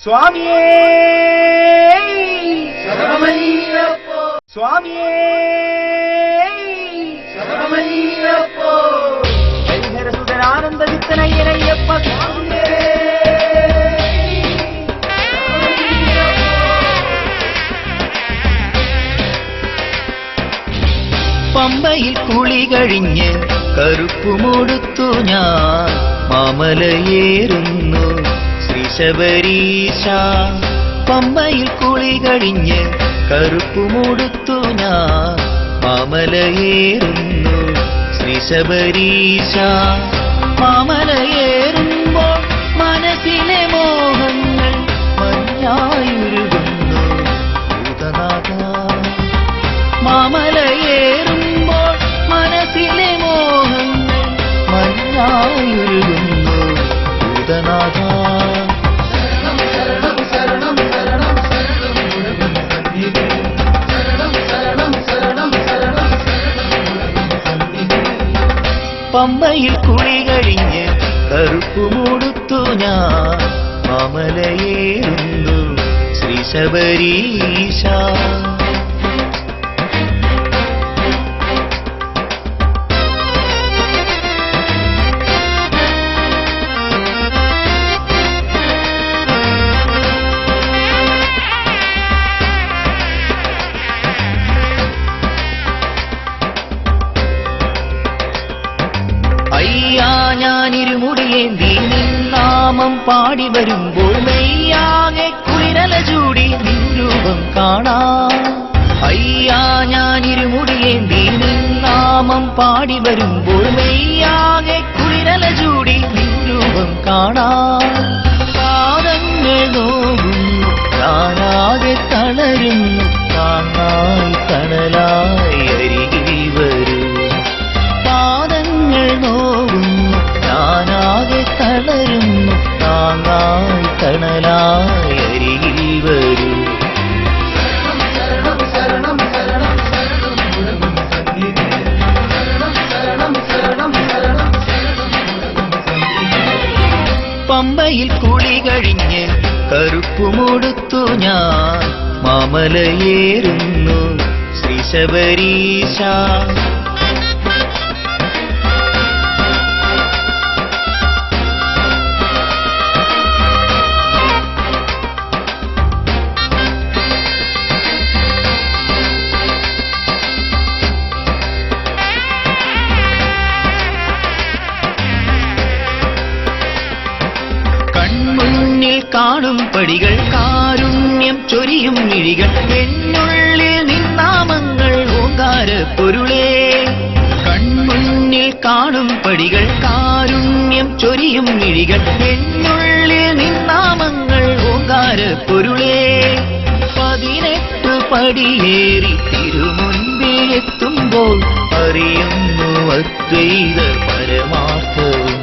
സ്വാമിയേ ശരണമയ്യപ്പോ, സ്വാമിയേ ശരണമയ്യപ്പോ, ഹരിഹരസുതനാനന്ദ ചിത്തനയ്യനയ്യപ്പ സ്വാമിയേ. പമ്പയിൽ കുളി കഴിഞ്ഞ് കറുപ്പുമൊടുത്തു ഞാൻ മാമലയേറുന്നു ശ്രീ ശബരീശ. പമ്പയിൽ കുളി കഴിഞ്ഞ് കറുപ്പുമൊടുത്തു ഞാൻ മാമലയേറുന്നു ശ്രീ ശബരീശ. മാമലയേറുമ്പോൾ മനസ്സിലെ മോഹങ്ങൾ മഞ്ഞായുരുകുന്നു ഭൂതനാഥ. മാമലയേറുമ്പോൾ മനസ്സിലെ മോഹങ്ങൾ മഞ്ഞായുരുകുന്നു ഭൂതനാഥ. പമ്പയിൽ കുളി കഴിഞ്ഞ് കറുപ്പുമൂടുത്തു ഞാൻ മാമലയേറുന്നു ശ്രീ ശബരീശ. അയ്യാ ഞാനിരുമുടിയേന്തി നിന്നാമം പാടി വരുമ്പോൾ മെയ്യാകെ കുളിരല ചൂടി നിൻ രൂപം കാണാം. അയ്യാ ഞാനിരുമുടിയേന്തി നിന്നാമം പാടി വരുമ്പോൾ മെയ്യാകെ കുളിരല ചൂടി നിൻ രൂപം കാണാം. പാദങ്ങൾ നോകുന്നു ഞാനാകെ തളരുന്നു താങ്ങായി തണലായി അരികിൽ വരൂ. പാദങ്ങൾ നോകുന്നു ഞാനാകെ തളരുന്നു താങ്ങായി തണലായി അരികിൽ വരൂ. പമ്പയിൽ കുളി കഴിഞ്ഞ് കറുപ്പുമൊടുത്തു ഞാൻ മാമലയേറുന്നു ശ്രീ ശബരീശ. കൺമുന്നിൽ കാണും പടികൾ കാരുണ്യം ചൊരിയും മിഴികൾ എന്നുള്ളിൽ നിന്നാമങ്ങൾ ഓങ്കാര പൊരുളേ. കൺമുന്നിൽ കാണും പടികൾ കാരുണ്യം ചൊരിയും മിഴികൾ എന്നുള്ളിൽ നിന്നാമങ്ങൾ ഓങ്കാര പൊരുളേ. 18 പടിയേറി തിരുമുൻപിൽ എത്തുമ്പോൾ അറിയുന്നു അദ്വൈത പരമാർത്ഥവും.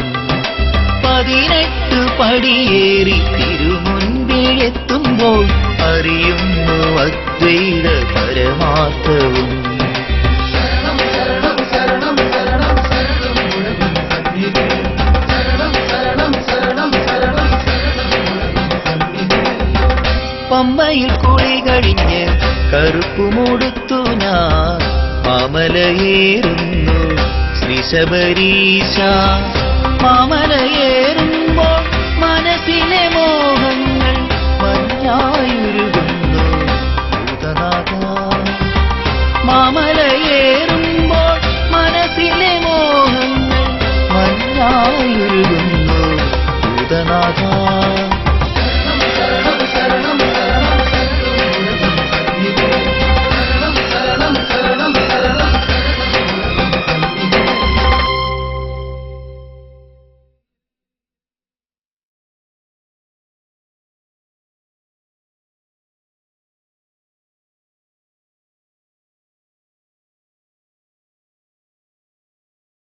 18 പടിയേറി തിരുമുൻപിൽ എത്തുമ്പോൾ അറിയുന്നു അദ്വൈത പരമാർത്ഥവും. പമ്പയിൽ കുളി കഴിഞ്ഞ് കറുപ്പുമൊടുത്തു ഞാൻ മാമലയേറുന്നു ശ്രീ ശബരീശ. മാമലയേറുന്നു